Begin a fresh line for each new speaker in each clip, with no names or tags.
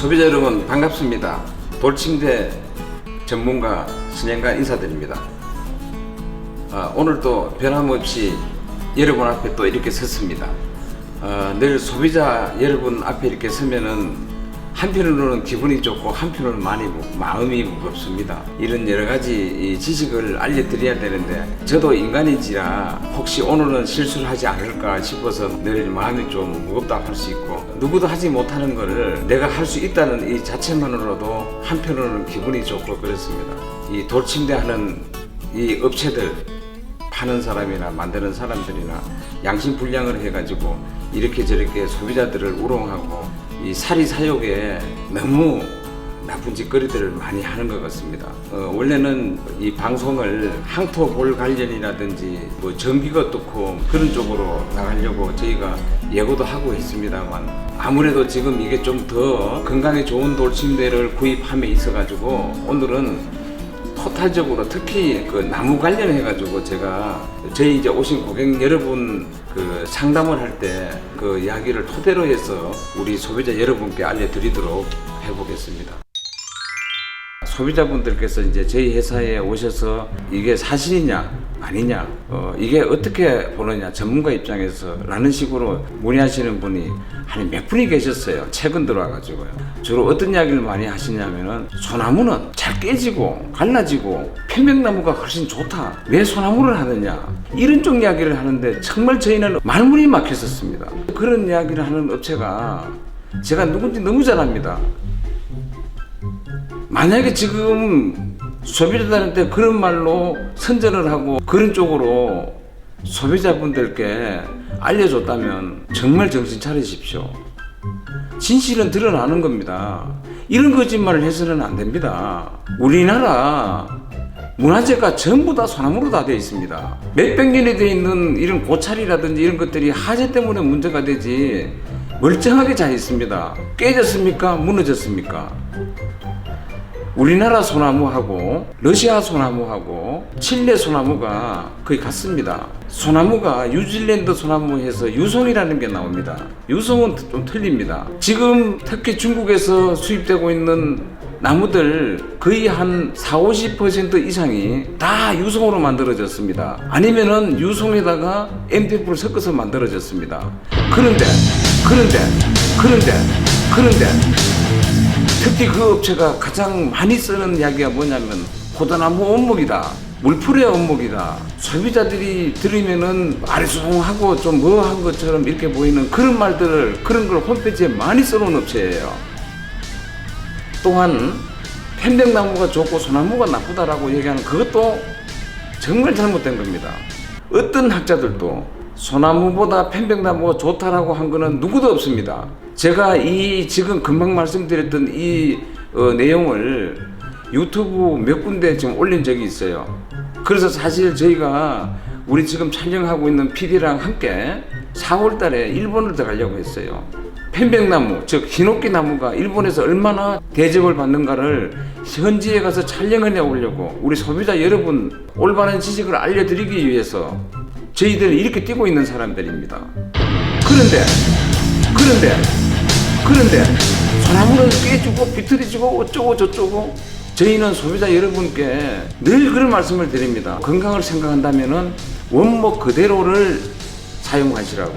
소비자 여러분 반갑습니다. 돌침대 전문가 신영관 인사드립니다. 오늘도 변함없이 여러분 앞에 또 이렇게 섰습니다. 늘 소비자 여러분 앞에 이렇게 서면은 한편으로는 기분이 좋고 한편으로는 마음이 무겁습니다. 이런 여러 가지 지식을 알려드려야 되는데 저도 인간인지라 혹시 오늘은 실수를 하지 않을까 싶어서 늘 마음이 좀 무겁다고 할 수 있고, 누구도 하지 못하는 거를 내가 할 수 있다는 이 자체만으로도 한편으로는 기분이 좋고 그렇습니다. 이 돌침대 하는 이 업체들, 파는 사람이나 만드는 사람들이나 양심불량을 해가지고 이렇게 저렇게 소비자들을 우롱하고 이 사리사욕에 너무 나쁜 짓거리들을 많이 하는 것 같습니다. 원래는 이 방송을 항토볼 관련이라든지 뭐 전기가 어떻고 그런 쪽으로 나가려고 저희가 예고도 하고 있습니다만, 아무래도 지금 이게 좀 더 건강에 좋은 돌침대를 구입함에 있어가지고 오늘은 토탈적으로 특히 그 나무 관련해 가지고 제가 저희 이제 오신 고객 여러분 그 상담을 할 때 그 이야기를 토대로 해서 우리 소비자 여러분께 알려드리도록 해보겠습니다. 소비자분들께서 이제 저희 회사에 오셔서 이게 사실이냐 아니냐, 이게 어떻게 보느냐 전문가 입장에서 라는 식으로 문의하시는 분이 한 몇 분이 계셨어요. 최근 들어와가지고요. 주로 어떤 이야기를 많이 하시냐면은 소나무는 잘 깨지고 갈라지고 편백나무가 훨씬 좋다, 왜 소나무를 하느냐, 이런 쪽 이야기를 하는데 정말 저희는 말문이 막혔었습니다. 그런 이야기를 하는 업체가 제가 누군지 너무 잘 압니다. 만약에 지금 소비자들한테 그런 말로 선전을 하고 그런 쪽으로 소비자분들께 알려줬다면 정말 정신 차리십시오. 진실은 드러나는 겁니다. 이런 거짓말을 해서는 안 됩니다. 우리나라 문화재가 전부 다 소나무로 다 되어 있습니다. 몇백 년이 되어 있는 이런 고찰이라든지 이런 것들이 화재 때문에 문제가 되지 멀쩡하게 잘 있습니다. 깨졌습니까? 무너졌습니까? 우리나라 소나무하고 러시아 소나무하고 칠레 소나무가 거의 같습니다. 소나무가 뉴질랜드 소나무에서 유송이라는 게 나옵니다. 유송은 좀 틀립니다. 지금 특히 중국에서 수입되고 있는 나무들 거의 한 40~50% 이상이 다 유송으로 만들어졌습니다. 아니면은 유송에다가 MDF를 섞어서 만들어졌습니다. 그런데 특히 그 업체가 가장 많이 쓰는 이야기가 뭐냐면 포도나무 원목이다, 물풀의 원목이다. 소비자들이 들으면은 아리송하고 좀 뭐한 것처럼 이렇게 보이는 그런 말들을, 그런 걸 홈페이지에 많이 써놓은 업체예요. 또한 편백나무가 좋고 소나무가 나쁘다라고 얘기하는 그것도 정말 잘못된 겁니다. 어떤 학자들도 소나무보다 편백나무가 좋다라고 한 거는 누구도 없습니다. 제가 이 지금 금방 말씀드렸던 이 내용을 유튜브 몇 군데 지금 올린 적이 있어요. 그래서 사실 저희가 우리 지금 촬영하고 있는 PD랑 함께 4월 달에 일본을 들어가려고 했어요. 편백나무, 즉 히노키 나무가 일본에서 얼마나 대접을 받는가를 현지에 가서 촬영을 해오려고 우리 소비자 여러분 올바른 지식을 알려드리기 위해서 저희들은 이렇게 뛰고 있는 사람들입니다. 그런데 소나무는 깨지고 비틀어지고 어쩌고 저쩌고, 저희는 소비자 여러분께 늘 그런 말씀을 드립니다. 건강을 생각한다면은 원목 그대로를 사용하시라고.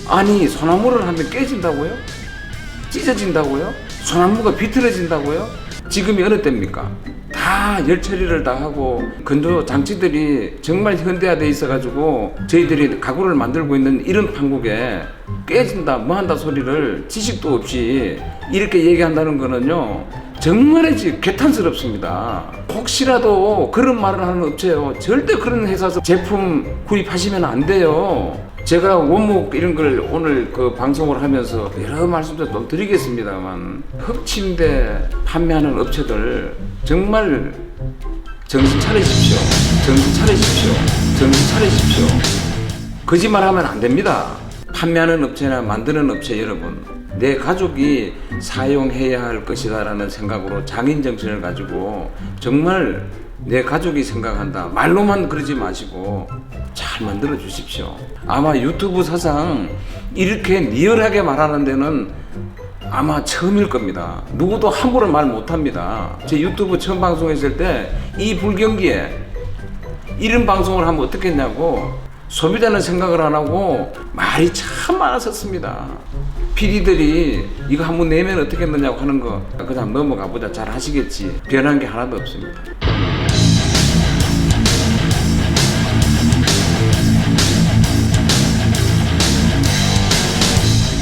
아니 소나무를 하면 깨진다고요? 찢어진다고요? 소나무가 비틀어진다고요? 지금이 어느 때입니까? 다 열 처리를 다 하고 건조 장치들이 정말 현대화되어 있어가지고 저희들이 가구를 만들고 있는 이런 판국에 깨진다 뭐한다 소리를 지식도 없이 이렇게 얘기한다는 거는요 정말 개탄스럽습니다. 혹시라도 그런 말을 하는 업체요, 절대 그런 회사에서 제품 구입하시면 안 돼요. 제가 원목 이런 걸 오늘 그 방송을 하면서 여러 말씀도 또 드리겠습니다만, 흑침대 판매하는 업체들 정말 정신 차리십시오. 거짓말하면 안 됩니다. 판매하는 업체나 만드는 업체 여러분, 내 가족이 사용해야 할 것이다 라는 생각으로 장인 정신을 가지고 정말 내 가족이 생각한다 말로만 그러지 마시고 잘 만들어 주십시오. 아마 유튜브 사상 이렇게 리얼하게 말하는 데는 아마 처음일 겁니다. 누구도 함부로 말 못합니다. 제 유튜브 처음 방송했을 때 이 불경기에 이런 방송을 하면 어떻겠냐고 소비자는 생각을 안 하고 말이 참 많았었습니다. PD들이 이거 한번 내면 어떻겠느냐고 하는 거 그냥 넘어가 보자 잘 하시겠지. 변한 게 하나도 없습니다.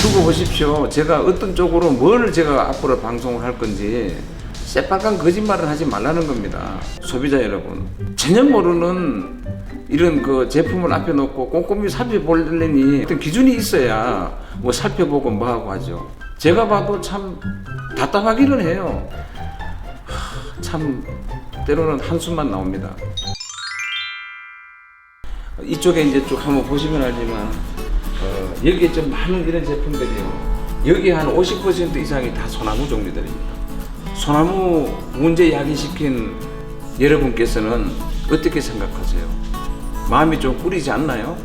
두고 보십시오. 제가 어떤 쪽으로 뭘 제가 앞으로 방송을 할 건지 새빨간 거짓말을 하지 말라는 겁니다. 소비자 여러분, 전혀 모르는 이런 그 제품을 앞에 놓고 꼼꼼히 살펴보려니 어떤 기준이 있어야 뭐 살펴보고 뭐하고 하죠. 제가 봐도 참 답답하기는 해요. 참 때로는 한숨만 나옵니다. 이쪽에 이제 쭉 한번 보시면 알지만 여기에 좀 많은 이런 제품들이요. 여기 한 50% 이상이 다 소나무 종류들입니다. 소나무 문제 야기시킨 여러분께서는 어떻게 생각하세요? 마음이 좀 꿀이지 않나요?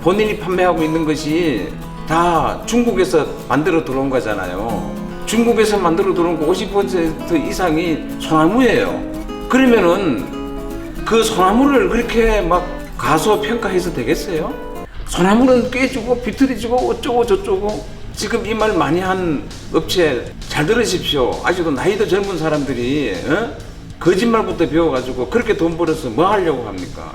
본인이 판매하고 있는 것이 다 중국에서 만들어 들어온 거잖아요. 중국에서 만들어 들어온 거 50% 이상이 소나무예요. 그러면은 그 소나무를 그렇게 막 가소평가해서 되겠어요? 소나무는 깨지고 비틀어지고 어쩌고 저쩌고. 지금 이 말 많이 한 업체 잘 들으십시오. 아직도 나이도 젊은 사람들이 거짓말부터 배워가지고 그렇게 돈 벌어서 뭐 하려고 합니까?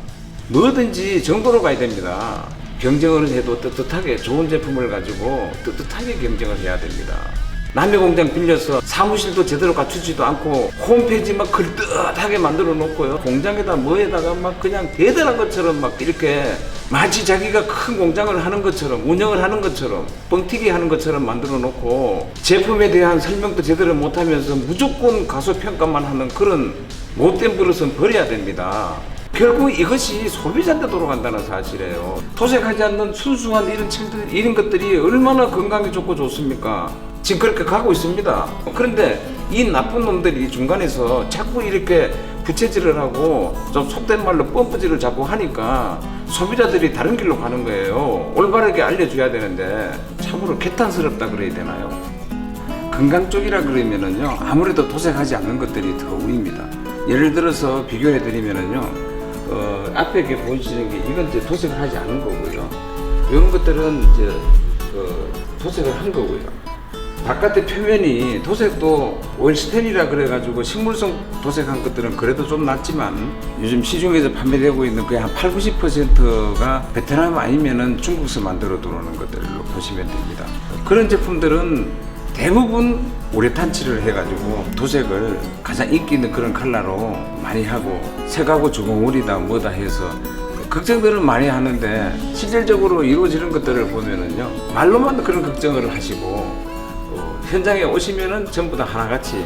뭐든지 정도로 가야 됩니다. 경쟁을 해도 떳떳하게 좋은 제품을 가지고 떳떳하게 경쟁을 해야 됩니다. 남의 공장 빌려서 사무실도 제대로 갖추지도 않고 홈페이지 막 그릇하게 만들어 놓고요. 공장에다 뭐에다가 막 그냥 대단한 것처럼 막 이렇게 마치 자기가 큰 공장을 하는 것처럼 운영을 하는 것처럼 뻥튀기 하는 것처럼 만들어 놓고 제품에 대한 설명도 제대로 못하면서 무조건 가소평가만 하는 그런 못된 버릇은 버려야 됩니다. 결국 이것이 소비자한테 돌아간다는 사실이에요. 도색하지 않는 순수한 이런 것들이 얼마나 건강에 좋고 좋습니까? 지금 그렇게 가고 있습니다. 그런데 이 나쁜 놈들이 중간에서 자꾸 이렇게 부채질을 하고 좀 속된 말로 펌프질을 자꾸 하니까 소비자들이 다른 길로 가는 거예요. 올바르게 알려줘야 되는데 참으로 개탄스럽다 그래야 되나요? 건강 쪽이라 그러면은요 아무래도 도색하지 않는 것들이 더 우위입니다. 예를 들어서 비교해 드리면은요 앞에 이렇게 보시는 게 이건 이제 도색을 하지 않은 거고요. 이런 것들은 이제 도색을 한 거고요. 바깥의 표면이 도색도 오일스텐이라 그래가지고 식물성 도색한 것들은 그래도 좀 낫지만 요즘 시중에서 판매되고 있는 거의 한 80~90%가 베트남 아니면은 중국에서 만들어 들어오는 것들로 보시면 됩니다. 그런 제품들은 대부분 우레탄칠을 해가지고 도색을 가장 인기 있는 그런 컬러로 많이 하고 색하고 주공울이다 뭐다 해서 걱정들은 많이 하는데 실질적으로 이루어지는 것들을 보면은요 말로만 그런 걱정을 하시고 현장에 오시면은 전부 다 하나같이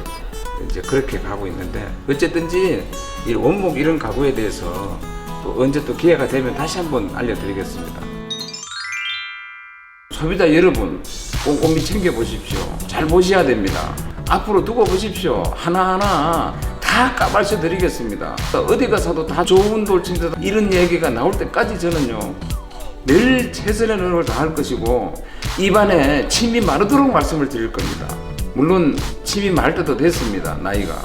이제 그렇게 가고 있는데 어쨌든지 이 원목 이런 가구에 대해서 또 언제 또 기회가 되면 다시 한번 알려드리겠습니다. 소비자 여러분 꼼꼼히 챙겨보십시오. 잘 보셔야 됩니다. 앞으로 두고 보십시오. 하나하나 다 까발쳐 드리겠습니다. 어디 가서도 다 좋은 돌침대 이런 얘기가 나올 때까지 저는요 늘 최선의 노력을 다할 것이고 입안에 침이 마르도록 말씀을 드릴 겁니다. 물론 침이 마를 때도 됐습니다. 나이가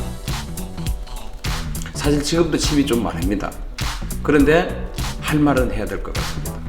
사실 지금도 침이 좀 마릅니다. 그런데 할 말은 해야 될 것 같습니다.